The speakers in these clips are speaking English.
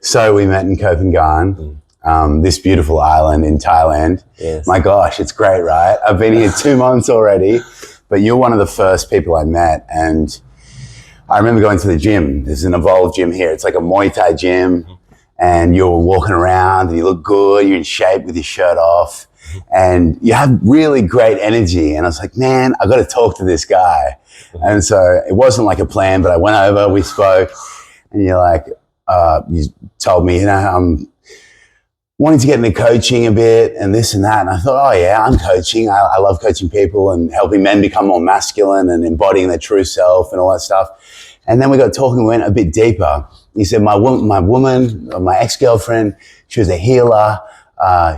So we met in Copenhagen, this beautiful island in Thailand. Yes. My gosh, it's great, right? I've been here 2 months already, but you're one of the first people I met. And I remember going to the gym. There's an Evolve gym here. It's like a Muay Thai gym. And you're walking around and you look good. You're in shape with your shirt off. And you have really great energy. And I was like, man, I got to talk to this guy. And so it wasn't like a plan, but I went over, we spoke, and you're like, you told me, I'm wanting to get into coaching a bit and this and that. And I thought, oh yeah, I'm coaching. I love coaching people and helping men become more masculine and embodying their true self and all that stuff. And then we got talking, went a bit deeper. He said, my woman, my ex-girlfriend, she was a healer.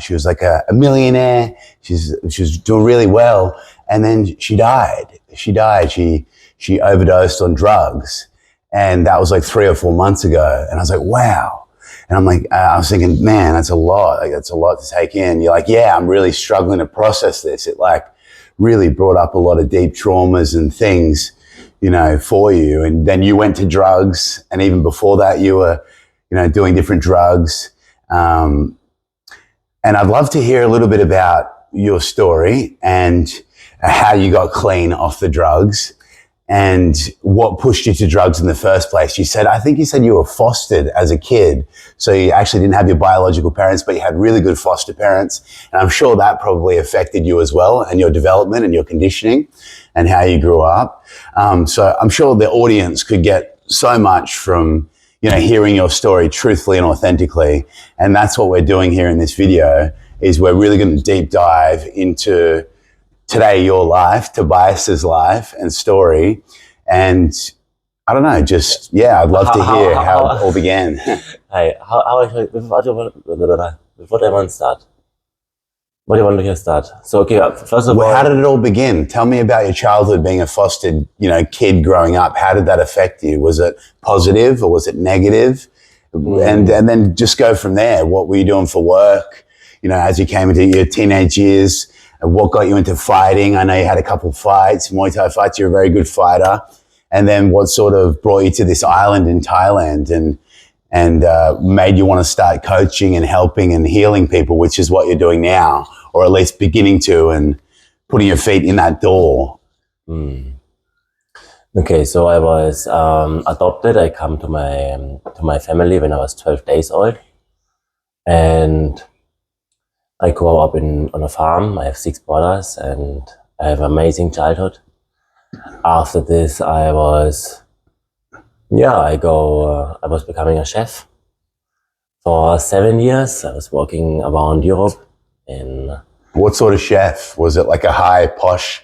She was like a millionaire. She was doing really well. And then she died. She overdosed on drugs. And that was like 3 or 4 months ago. And I was like, wow. And I'm like, I was thinking, man, that's a lot. Like, that's a lot to take in. You're like, yeah, I'm really struggling to process this. It like really brought up a lot of deep traumas and things, for you. And then you went to drugs. And even before that, you were, doing different drugs. And I'd love to hear a little bit about your story and how you got clean off the drugs. And what pushed you to drugs in the first place? I think you said you were fostered as a kid. So you actually didn't have your biological parents, but you had really good foster parents. And I'm sure that probably affected you as well and your development and your conditioning and how you grew up. So I'm sure the audience could get so much from, hearing your story truthfully and authentically. And that's what we're doing here in this video is we're really going to deep dive into today, your life, Tobias's life and story. And I don't know, I'd love to hear how it all began. Hi, before I want to start, what do you want to start? So, okay, first of all, how did it all begin? Tell me about your childhood being a fostered, kid growing up. How did that affect you? Was it positive or was it negative? And then just go from there. What were you doing for work? As you came into your teenage years, what got you into fighting? I know you had a couple of fights, Muay Thai fights. You're a very good fighter. And then what sort of brought you to this island in Thailand and made you want to start coaching and helping and healing people, which is what you're doing now, or at least beginning to, and putting your feet in that door. Okay, so I was adopted. I come to my family when I was 12 days old. And I grew up on a farm. I have 6 brothers and I have an amazing childhood. After this, I was becoming a chef. For 7 years, I was working around Europe. What sort of chef? Was it like a high posh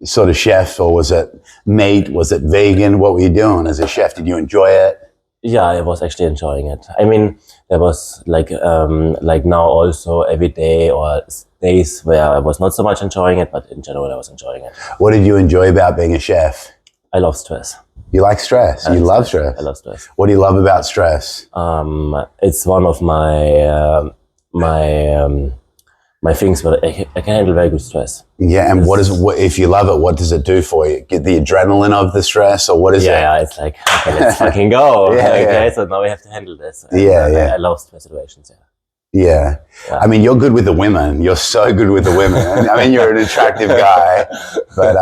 sort of chef, or was it meat? Was it vegan? What were you doing as a chef? Did you enjoy it? Yeah, I was actually enjoying it. I mean, there was like now also every day or days where I was not so much enjoying it, but in general I was enjoying it. What did you enjoy about being a chef? I love stress. You like stress? You love stress? I love stress. What do you love about stress? It's one of my things, but I can handle very good stress. Yeah, and if you love it, what does it do for you? Get the adrenaline of the stress, or what is it? Yeah, it's like, okay, let's fucking go. So now we have to handle this. I love stress situations, Yeah. I mean, you're good with the women. You're so good with the women. I mean, you're an attractive guy, but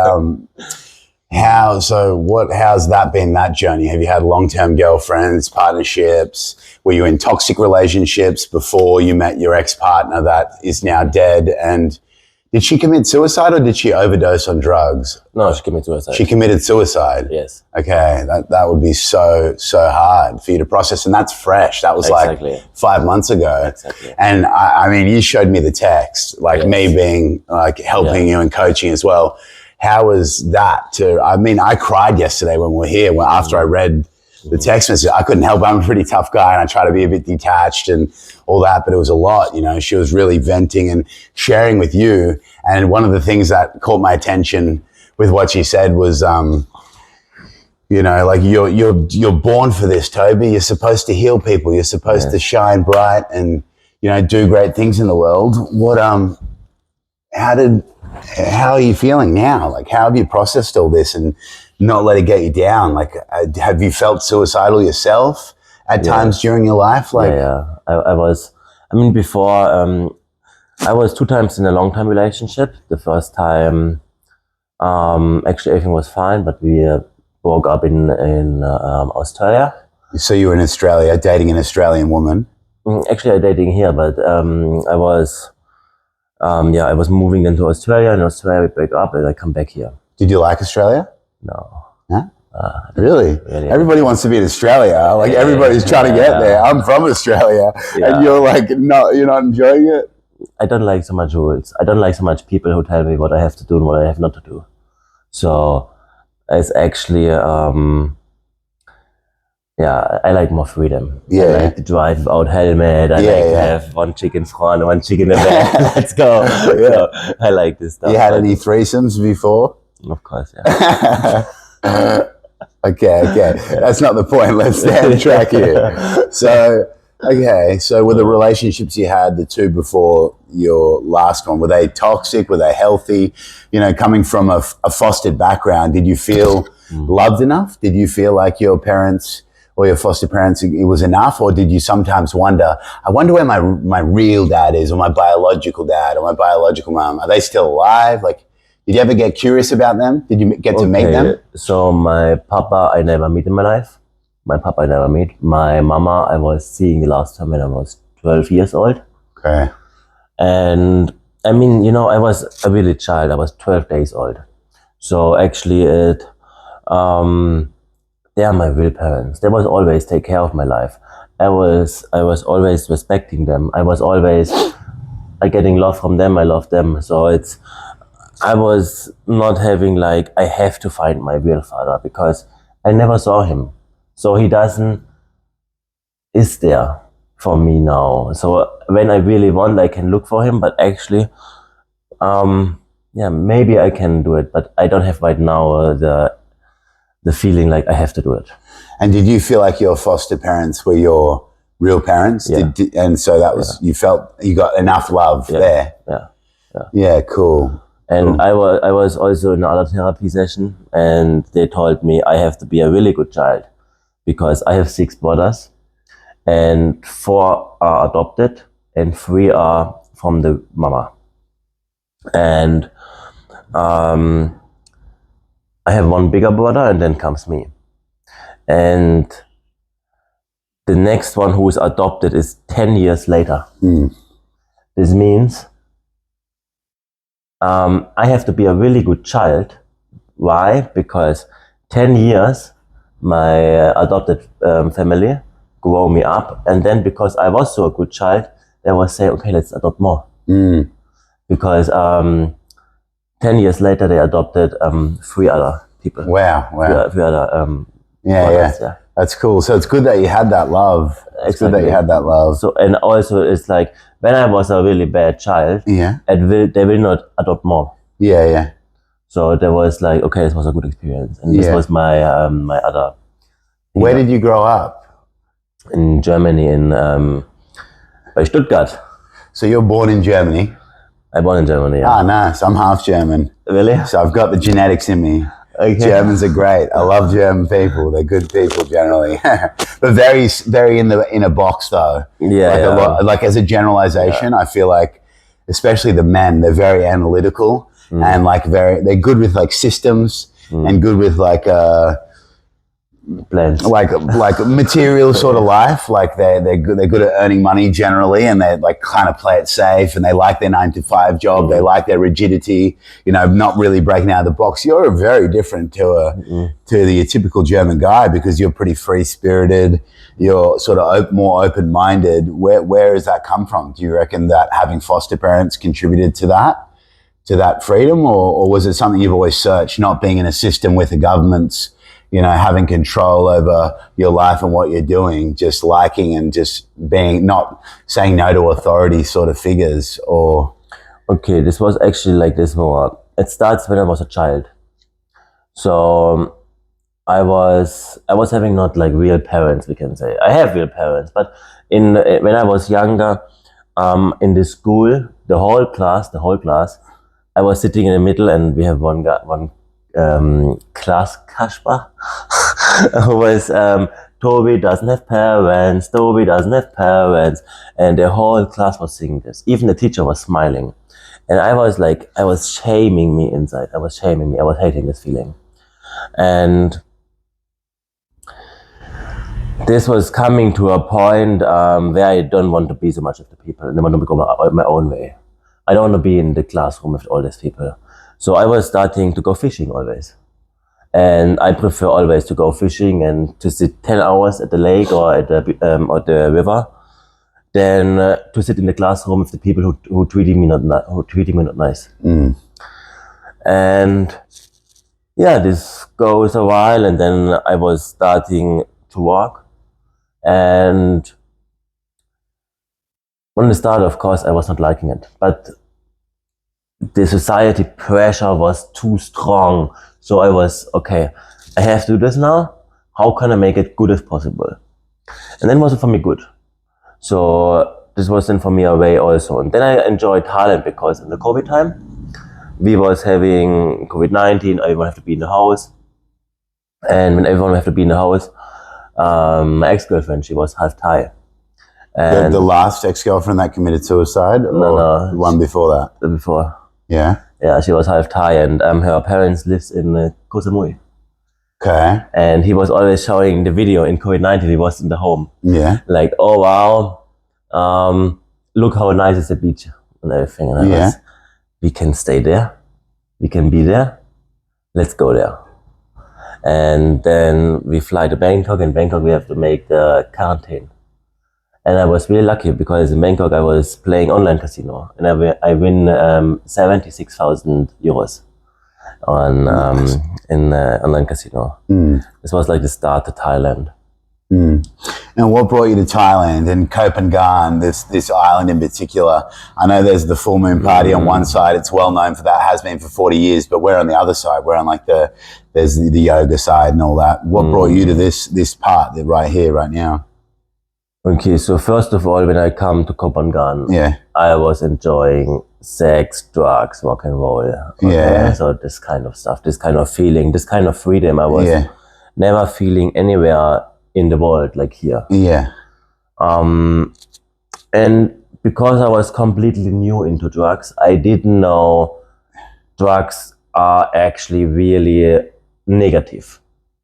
how's that been, that journey? Have you had long-term girlfriends, partnerships? Were you in toxic relationships before you met your ex-partner that is now dead? And did she commit suicide or did she overdose on drugs? No, she committed suicide. She committed suicide? Yes. Okay, that would be so hard for you to process. And that's fresh. That was exactly. like 5 months ago. Exactly. And I mean, you showed me the text, like me being like helping you and coaching as well. How was that I cried yesterday when we were here, after I read the text message. I couldn't help it. I'm a pretty tough guy and I try to be a bit detached and all that, but it was a lot, She was really venting and sharing with you. And one of the things that caught my attention with what she said was, like you're born for this, Toby. You're supposed to heal people. You're supposed to shine bright and, do great things in the world. How are you feeling now? Like, how have you processed all this and not let it get you down? Like, have you felt suicidal yourself at times during your life? Like, I was. I mean, before I was 2 times in a long-term relationship. The first time, actually everything was fine, but we broke up in Australia. so you were in Australia dating an Australian woman. Actually, I'm dating here, but I was moving into Australia. In Australia, we break up, and I come back here. Did you like Australia? No. Huh? Really? Everybody wants to be in Australia. Like everybody's trying to get there. I'm from Australia, and you're like, no, you're not enjoying it. I don't like so much rules. I don't like so much people who tell me what I have to do and what I have not to do. So it's actually, I like more freedom. Yeah. I like to drive without helmet. I like to have one chick in front, one chick in the back. Let's go. So I like this stuff. You had any threesomes before? Of course, yeah. Okay. That's not the point. Let's stay on track here. So were the relationships you had, the two before your last one, were they toxic? Were they healthy? You know, coming from a fostered background, did you feel loved enough? Did you feel like your parents or your foster parents, it was enough? Or did you sometimes wonder, I wonder where my real dad is, or my biological dad or my biological mom? Are they still alive? Like, did you ever get curious about them? Did you get to meet them? So my papa, I never meet in my life. My papa I never meet. My mama, I was seeing the last time when I was 12 years old. Okay. And I mean, you know, I was a really child. I was 12 days old. So actually they are my real parents. They was always take care of my life. I was always respecting them. I was always getting love from them. I love them. So I was not having like, I have to find my real father, because I never saw him. So he is there for me now. So when I really want, I can look for him, but actually, maybe I can do it, but I don't have right now the feeling like I have to do it. And did you feel like your foster parents were your real parents? Yeah. And so that was, you felt you got enough love there? Yeah, cool. And I was also in another therapy session, and they told me I have to be a really good child, because I have 6 brothers, and 4 are adopted, and 3 are from the mama. And I have 1 bigger brother, and then comes me. And the next one who is adopted is 10 years later. This means I have to be a really good child. Why? Because 10 years my adopted family grew me up, and then because I was so a good child, they was saying, okay, let's adopt more. Because 10 years later they adopted 3 other people. Wow. 3 other brothers, yeah. That's cool. So it's good that you had that love. It's good that you had that love. So, and also it's like, when I was a really bad child, they will not adopt more. Yeah. So there was like, okay, this was a good experience, and this was my my other. Where did you grow up? In Germany, by Stuttgart. So you're born in Germany? I'm born in Germany. Yeah. Ah, nice. I'm half German. Really? So I've got the genetics in me. Okay. Germans are great. I love German people. They're good people generally, but very, very in a box though. Like as a generalization, I feel like, especially the men, they're very analytical and like they're good with like systems and good with like plans, like material sort of life. Like they're good at earning money generally, and they like kind of play it safe, and they like their 9-to-5 job. They like their rigidity, you know, not really breaking out of the box. You're very different to the typical German guy, because you're pretty free spirited. You're sort of more open minded. Where does that come from? Do you reckon that having foster parents contributed to that freedom, or was it something you've always searched? Not being in a system with the government's, you know, having control over your life and what you're doing, just liking and just being, not saying no to authority sort of figures, or... Okay, this was actually like this more. It starts when I was a child. So I was having not like real parents, we can say. I have real parents, but when I was younger, in the school, the whole class, I was sitting in the middle, and we have one class Kasper who was Toby doesn't have parents, Toby doesn't have parents. And the whole class was singing this. Even the teacher was smiling. And I was shaming me inside. I was hating this feeling. And this was coming to a point where I don't want to be so much of the people. And I want to go my own way. I don't want to be in the classroom with all these people. So I was starting to go fishing always. And I prefer always to go fishing and to sit 10 hours at the lake or at the river than to sit in the classroom with the people who treating me not nice. And yeah, this goes a while, and then I was starting to walk. And on the start, of course, I was not liking it, but the society pressure was too strong. So I was, okay, I have to do this now. How can I make it good as possible? And then was it for me good. So this was then for me a way also. And then I enjoyed Thailand because in the COVID time, we was having COVID-19, everyone have to be in the house. And when everyone have to be in the house, my ex-girlfriend, she was half Thai. And The last ex-girlfriend that committed suicide? No. The one before that? Before. Yeah? Yeah, she was half Thai, and her parents lives in Koh Samui. Okay. And he was always showing the video in COVID-19. He was in the home. Yeah. Like, oh wow, look how nice is the beach and everything. And I was, we can stay there. We can be there. Let's go there. And then we fly to Bangkok. In Bangkok, we have to make the quarantine. And I was really lucky because in Bangkok I was playing online casino and I win 76,000 euros on in online casino. This was like the start to Thailand. And what brought you to Thailand and Koh Phangan, this island in particular? I know there's the full moon party on one side. It's well known for that, has been for 40 years, but we're on the other side. We're on like there's the yoga side and all that. What brought you to this part right here, right now? Okay, so first of all, when I come to Koh Phangan, I was enjoying sex, drugs, rock and roll. Okay? So this kind of stuff, this kind of feeling, this kind of freedom, I was never feeling anywhere in the world like here. And because I was completely new into drugs, I didn't know drugs are actually really negative.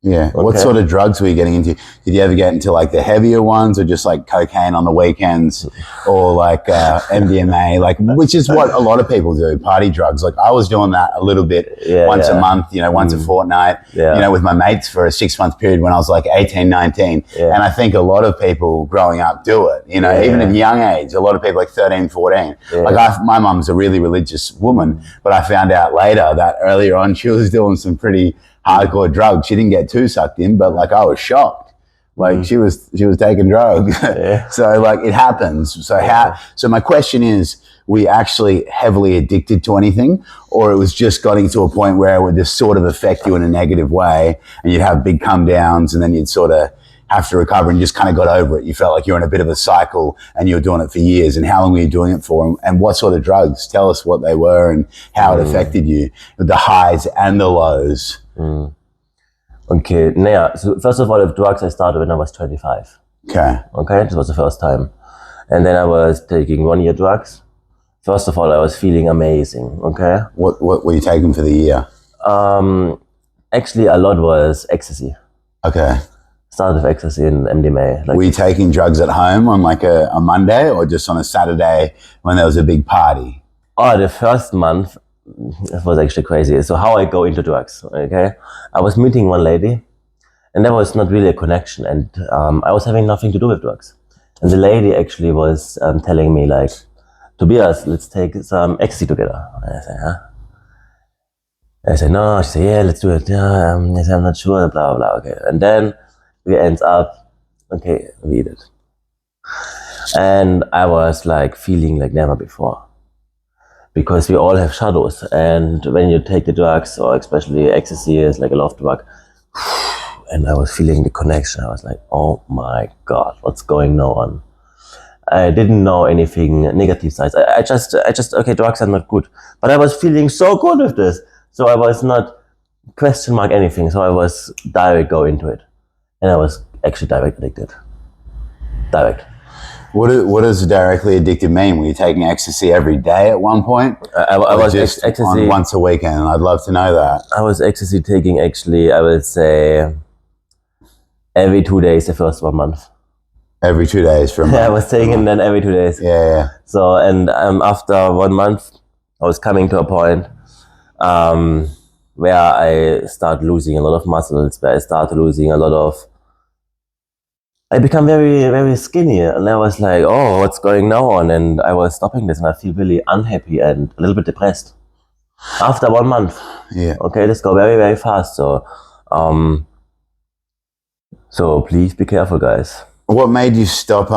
What sort of drugs were you getting into? Did you ever get into like the heavier ones or just like cocaine on the weekends or like MDMA, like which is what a lot of people do, party drugs. Like I was doing that a little bit once a month, once a fortnight, with my mates for a 6-month period when I was like 18, 19. And I think a lot of people growing up do it, even at a young age, a lot of people like 13, 14. Like my mum's a really religious woman, but I found out later that earlier on she was doing some pretty hardcore drugs. She didn't get too sucked in, but like I was shocked. Like she was taking drugs. So like it happens. So my question is, were you actually heavily addicted to anything, or it was just getting to a point where it would just sort of affect you in a negative way and you'd have big come downs and then you'd sort of have to recover and you just kind of got over it? You felt like you're in a bit of a cycle and you were doing it for years. And how long were you doing it for? And what sort of drugs? Tell us what they were and how it affected you, the highs and the lows. Okay, so first of all, with drugs, I started when I was 25. Okay, this was the first time. And then I was taking 1 year drugs. First of all, I was feeling amazing, okay? What were you taking for the year? Actually, a lot was ecstasy. Okay. Started with ecstasy and MDMA. Were you taking drugs at home on like a Monday or just on a Saturday when there was a big party? Oh, the first month, it was actually crazy. So how I go into drugs, okay? I was meeting one lady and there was not really a connection and I was having nothing to do with drugs. And the lady actually was telling me like, Tobias, let's take some ecstasy together. And I said, huh? I said, no. She said, yeah, let's do it. Yeah, I said, I'm not sure, blah, blah, okay. And then we ends up, okay, we eat it. And I was like feeling like never before. Because we all have shadows, and when you take the drugs, or especially ecstasy is like a love drug, and I was feeling the connection. I was like, oh my God, what's going on? I didn't know anything negative sides. I just, okay, drugs are not good. But I was feeling so good with this. So I was not question mark anything. So I was direct go into it. And I was actually direct addicted. Direct. What does directly addicted mean? Were you taking ecstasy every day at one point? I was just ecstasy on once a weekend. I'd love to know that. I was ecstasy taking actually, I would say, every 2 days the first 1 month. Every 2 days for a month. I was taking it then every 2 days. Yeah. So, and after 1 month, I was coming to a point where I start losing a lot of muscles, where I start losing a lot of... I become very, very skinny, and I was like, oh, what's going now on? And I was stopping this, and I feel really unhappy and a little bit depressed. After 1 month. Yeah. Okay, this go very, very fast. So, so please be careful, guys. What made you stop?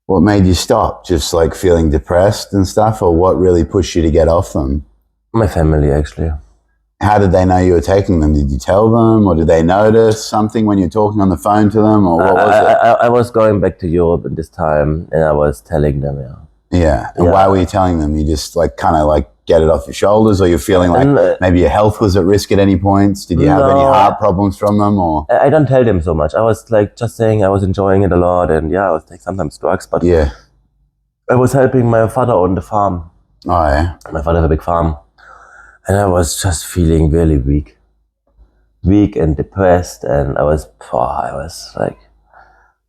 What made you stop? Just like feeling depressed and stuff, or what really pushed you to get off them? My family, actually. How did they know you were taking them? Did you tell them, or did they notice something when you're talking on the phone to them, or what was it? I was going back to Europe at this time, and I was telling them, yeah. Yeah. And why were you telling them? You just like kind of like get it off your shoulders, or you're feeling like maybe your health was at risk at any points? Did you have any heart problems from them, or? I don't tell them so much. I was like just saying I was enjoying it a lot, and yeah, I was take sometimes drugs, but yeah, I was helping my father on the farm. Oh yeah. My father has a big farm, and I was just feeling really weak and depressed, and I was like,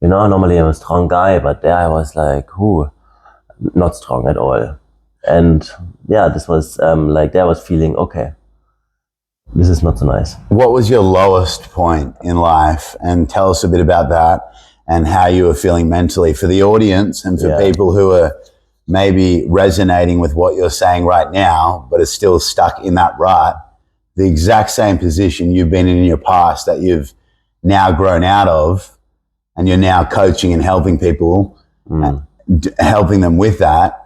you know, normally I'm a strong guy, but there I was like, not strong at all. And yeah, this was like, there I was feeling, okay, this is not so nice. What was your lowest point in life? And tell us a bit about that and how you were feeling mentally for the audience and for people who are maybe resonating with what you're saying right now, but are still stuck in that rut, the exact same position you've been in your past that you've now grown out of, and you're now coaching and helping people, helping them with that.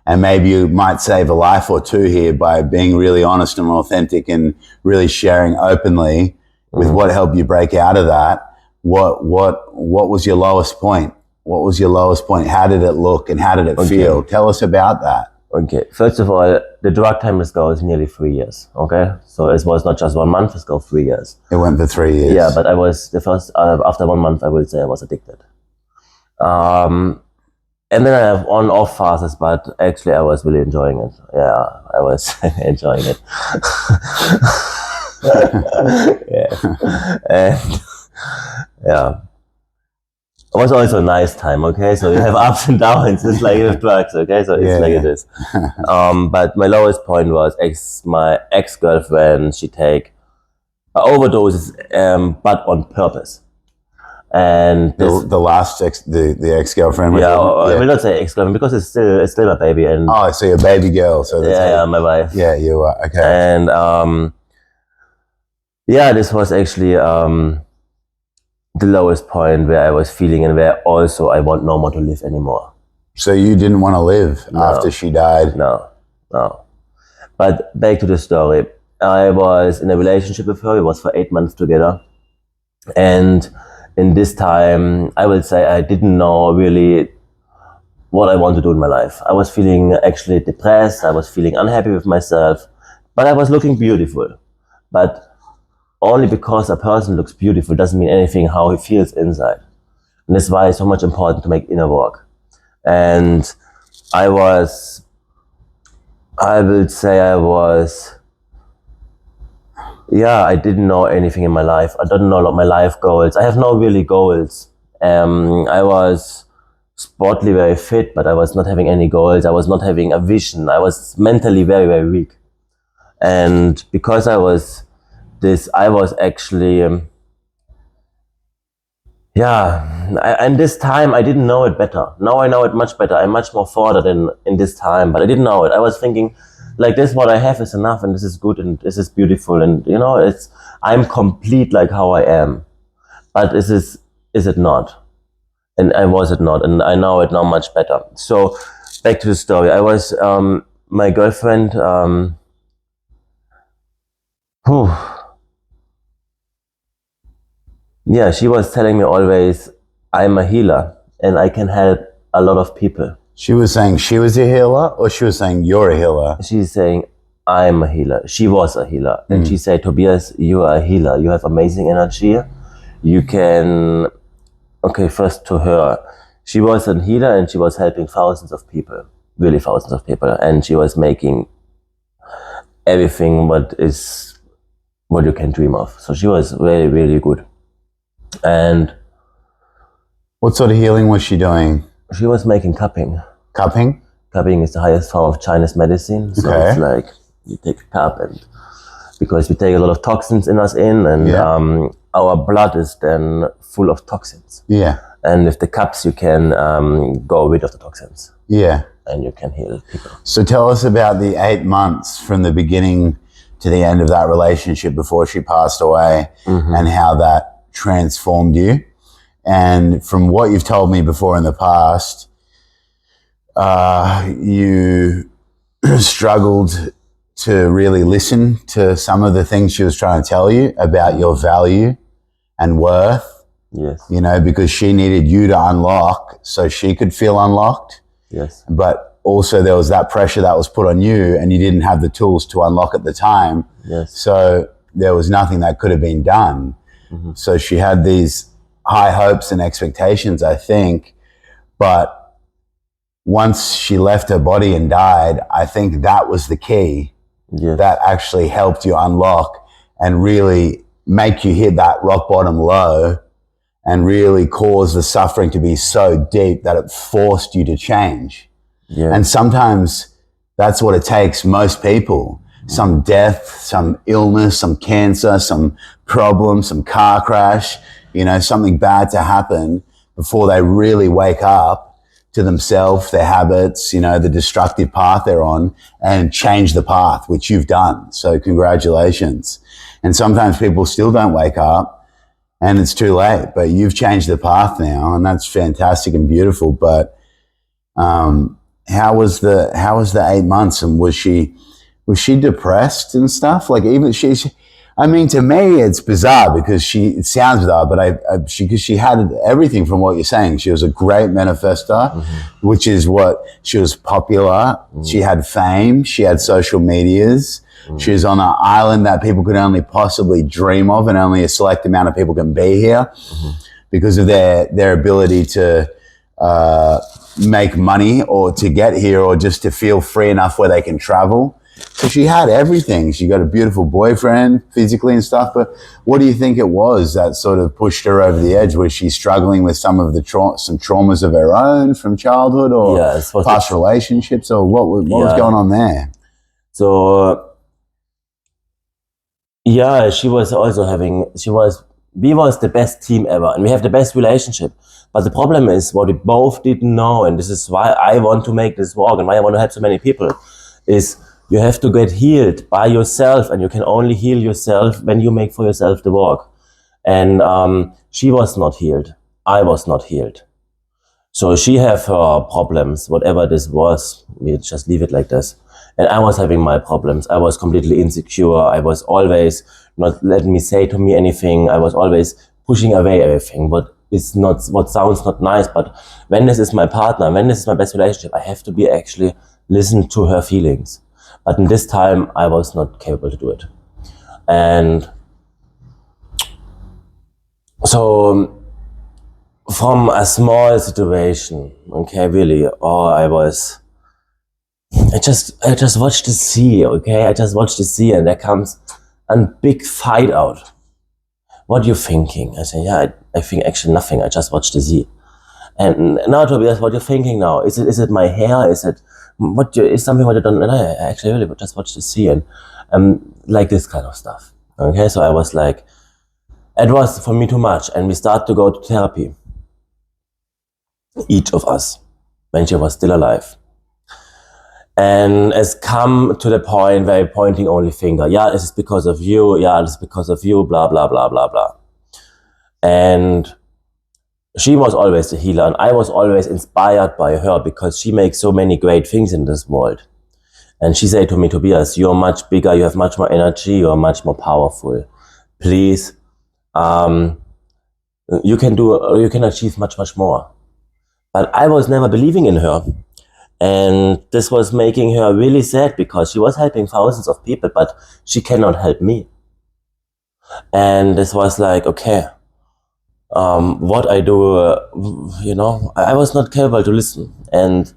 And maybe you might save a life or two here by being really honest and authentic and really sharing openly with what helped you break out of that. What was your lowest point? What was your lowest point? How did it look and how did it feel? Tell us about that. Okay. First of all, the drug time is nearly 3 years. Okay. So it was not just 1 month, it's 3 years. It went for 3 years. Yeah, but I was after 1 month, I would say I was addicted. And then I have on-off phases, but actually I was really enjoying it. Yeah, I was enjoying it. Yeah. And yeah. It was also a nice time, okay? So you have ups and downs, it's like with drugs, okay? So it's like it is. But my lowest point was my ex-girlfriend, she take overdoses, but on purpose. And the last the ex-girlfriend. I will not say ex-girlfriend because it's still my baby. And so your baby girl. So yeah, my wife. Yeah, you are okay. And this was actually the lowest point where I was feeling, and where also I want no more to live anymore. So you didn't want to live after she died? No. But back to the story. I was in a relationship with her. We was for 8 months together, and in this time, I will say I didn't know really what I want to do in my life. I was feeling actually depressed. I was feeling unhappy with myself, but I was looking beautiful. But only because a person looks beautiful doesn't mean anything how he feels inside. And that's why it's so much important to make inner work. And I will say I didn't know anything in my life. I don't know my life goals. I have no really goals. I was sportly very fit, but I was not having any goals. I was not having a vision. I was mentally very, very weak. And because I was actually, and this time I didn't know it better. Now I know it much better. I'm much more further than in this time, but I didn't know it. I was thinking, like, this what I have is enough, and this is good, and this is beautiful, and you know, I'm complete like how I am. But is it not? And was it not? And I know it now much better. So back to the story. I was my girlfriend. Yeah, she was telling me always, I'm a healer and I can help a lot of people. She was saying she was a healer, or she was saying you're a healer? She's saying, I'm a healer. She was a healer. And she said, Tobias, you are a healer. You have amazing energy. you can, okay, first to her, she was a healer and she was helping thousands of people, really thousands of people, and she was making everything what you can dream of. So she was really, really good. And What sort of healing was she doing? she was making cupping. Cupping? Cupping is the highest form of Chinese medicine. So Okay. it's like you take a cup, and because we take a lot of toxins in us and Yeah. our blood is then full of toxins. Yeah. And with the cups you can go rid of the toxins Yeah. and you can heal people. So tell us about the 8 months from the beginning to the end of that relationship before she passed away, and how that transformed you. And from what you've told me before in the past, you struggled to really listen to some of the things she was trying to tell you about your value and worth, Yes, you know, because she needed you to unlock so she could feel unlocked. yes, But also there was that pressure that was put on you and you didn't have the tools to unlock at the time. yes, So there was nothing that could have been done. So she had these high hopes and expectations, I think. But once she left her body and died, I think that was the key yes, that actually helped you unlock and really make you hit that rock bottom low and really cause the suffering to be so deep that it forced you to change. yes. And sometimes that's what it takes most people. Some death, some illness, some cancer, some problem, some car crash, you know, something bad to happen before they really wake up to themselves, their habits, you know, the destructive path they're on, and change the path, which you've done. So congratulations. And sometimes people still don't wake up and it's too late, but you've changed the path now, and that's fantastic and beautiful. But how was the 8 months, and was she depressed and stuff? Like, even I mean, to me, it's bizarre because it sounds bizarre, but she had everything from what you're saying. She was a great manifester, which is what she was popular. She had fame. She had social medias. She was on an island that people could only possibly dream of, and only a select amount of people can be here because of their ability to make money or to get here or just to feel free enough where they can travel. So she had everything. She got a beautiful boyfriend physically and stuff. But what do you think it was that sort of pushed her over the edge? Was she struggling with some of the some traumas of her own from childhood, or past relationships, or what was going on there? So yeah, she was also we was the best team ever, and we have the best relationship. But the problem is what we both didn't know, and this is why I want to make this walk and why I want to help so many people, is you have to get healed by yourself, and you can only heal yourself when you make for yourself the walk. And she was not healed. I was not healed. So she have her problems, whatever this was. We just leave it like this. And I was having my problems. I was completely insecure. I was always not letting me say to me anything. I was always pushing away everything. But it's not what sounds not nice. But when this is my partner, when this is my best relationship, I have to be actually listen to her feelings. But in this time, I was not capable to do it. And so from a small situation, okay, really, I just watched the sea, okay? I just watched the sea, and there comes a big fight out. What are you thinking? I say, yeah, I think actually nothing. I just watched the sea. And now, Tobias, what you're thinking now? Is it my hair? Is it is something what you don't? And I actually really just watched the sea and like this kind of stuff. Okay, so I was like, it was for me too much, and we start to go to therapy. Each of us, when she was still alive. And it's come to the point where you're pointing only finger. Yeah, this is because of you. Yeah, this is because of you, blah, blah, blah, blah, blah. And she was always the healer, and I was always inspired by her because she makes so many great things in this world. And she said to me, Tobias, you're much bigger, you have much more energy, you're much more powerful. Please, you can achieve much, much more. But I was never believing in her. And this was making her really sad because she was helping thousands of people, but she cannot help me. And this was like, okay, what I do, I was not capable to listen. And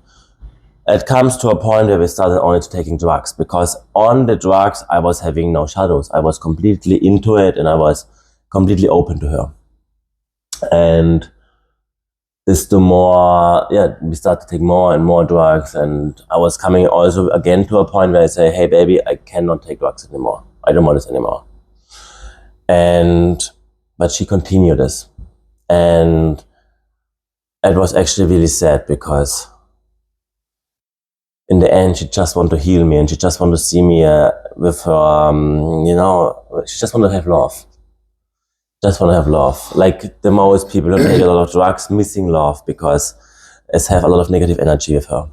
it comes to a point where we started only to taking drugs, because on the drugs, I was having no shadows. I was completely into it, and I was completely open to her. And desto more, we started to take more and more drugs. And I was coming also again to a point where I say, hey, baby, I cannot take drugs anymore. I don't want this anymore. But she continued this. And it was actually really sad, because in the end, she just wanted to heal me, and she just wanted to see me with her, she just wanted to have love. Just want to have love. Like the most people who take a lot of drugs, missing love, because it have a lot of negative energy with her.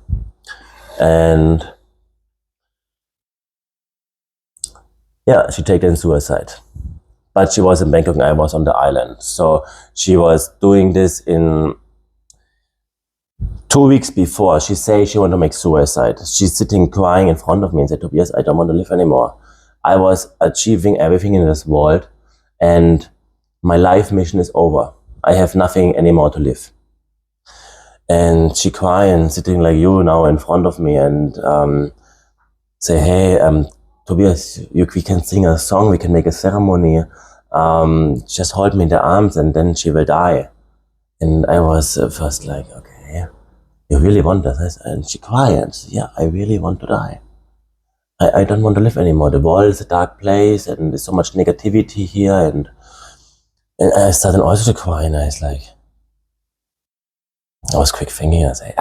And yeah, she taken suicide. But she was in Bangkok and I was on the island. So she was doing this in 2 weeks before. She say she want to make suicide. She's sitting crying in front of me and said, Tobias, I don't want to live anymore. I was achieving everything in this world, and my life mission is over. I have nothing anymore to live. And she crying, sitting like you now in front of me, and say, hey, Tobias, we can sing a song, we can make a ceremony. Just hold me in the arms and then she will die. And I was first like, okay, you really want this? And she cried and said, yeah, I really want to die. I don't want to live anymore. The world is a dark place and there's so much negativity here. And I started also to cry, and I was quick thinking. I say,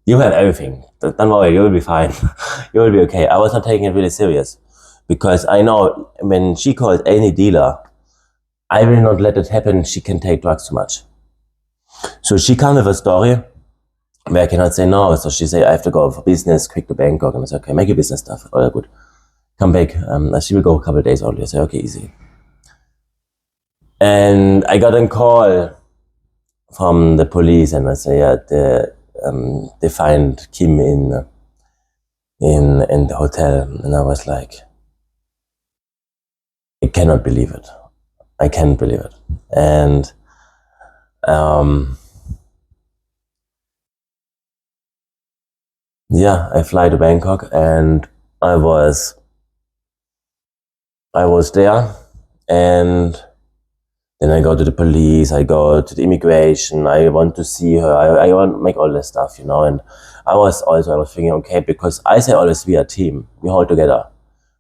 you have everything. Don't worry, you will be fine. You will be okay. I was not taking it really serious, because I know when she calls any dealer, I will not let it happen. She can take drugs too much. So she come with a story where I cannot say no. So she say, I have to go for business, quick to Bangkok. And I say, okay, make your business stuff. Oh, good. Come back. She will go a couple of days only. I say, okay, easy. And I got a call from the police, and I say, yeah, they find Kim in the hotel. And I was like, I cannot believe it. I can't believe it. And I fly to Bangkok, and I was there, and then I go to the police, I go to the immigration, I want to see her, I want to make all this stuff, and I was thinking, okay, because I say always we are a team, we hold together.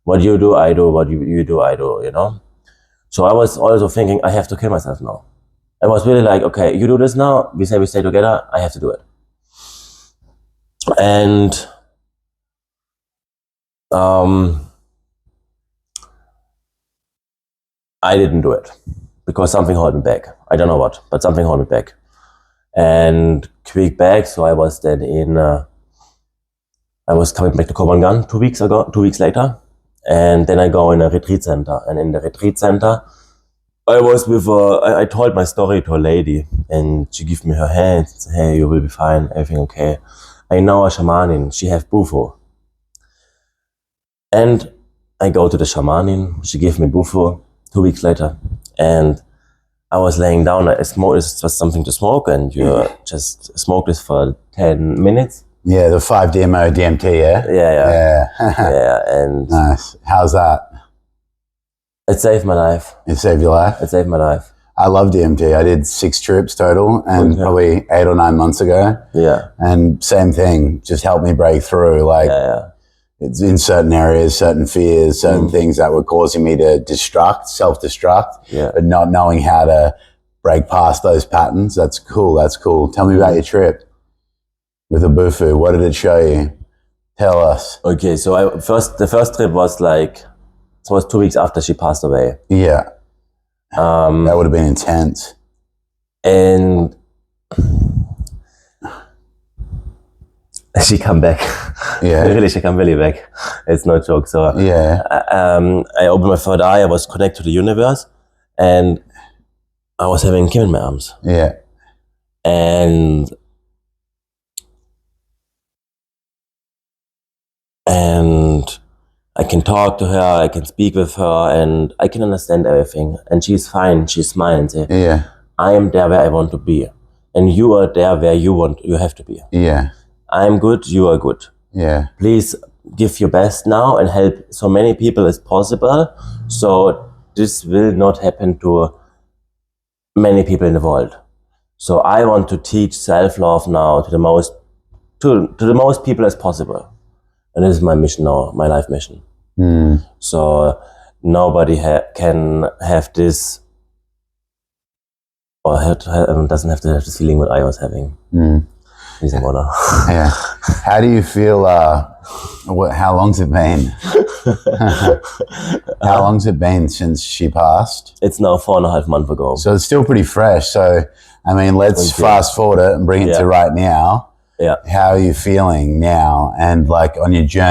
What you do, I do, what you do, I do, So I was also thinking, I have to kill myself now. I was really like, okay, you do this now, we say we stay together, I have to do it. And I didn't do it, because something held me back. I don't know what, but something held me back. And quick back, so I was then I was coming back to Kopangan 2 weeks later. And then I go in a retreat center. And in the retreat center, I was with I told my story to a lady, and she gave me her hand and said, hey, you will be fine, everything okay. I know a shamanin, she have bufo. And I go to the shamanin, she gave me bufo 2 weeks later. And I was laying down, it's just something to smoke, and you just smoke this for 10 minutes. Yeah, the 5-DMO DMT, yeah? Yeah. Yeah, and nice. How's that? It saved my life. It saved your life? It saved my life. I love DMT. I did 6 trips total, and probably 8 or 9 months ago. Yeah. And same thing, just helped me break through. It's in certain areas, certain fears, certain things that were causing me to self-destruct, but not knowing how to break past those patterns. That's cool. Tell me about your trip with the Bufu. What did it show you? Tell us. Okay, so the first trip was it was 2 weeks after she passed away. Yeah. That would have been intense. And she come back. Yeah. Really, she come really back. It's no joke. So yeah. I opened my third eye. I was connected to the universe, and I was having Kim in my arms. Yeah. And I can talk to her. I can speak with her, and I can understand everything. And she's fine. She's smiling. Yeah. I am there where I want to be, and you are there where you have to be. Yeah. I'm good, you are good. Yeah. Please give your best now and help so many people as possible. So this will not happen to many people in the world. So I want to teach self-love now to the most people as possible. And this is my mission now, my life mission. So nobody can have this, or doesn't have to have this feeling what I was having. Using water. Yeah. How do you feel? How long's it been? How long's it been since she passed? It's now 4.5 months ago. So it's still pretty fresh. So, I mean, let's fast forward it and bring it to right now. Yeah. How are you feeling now? And like on your journey?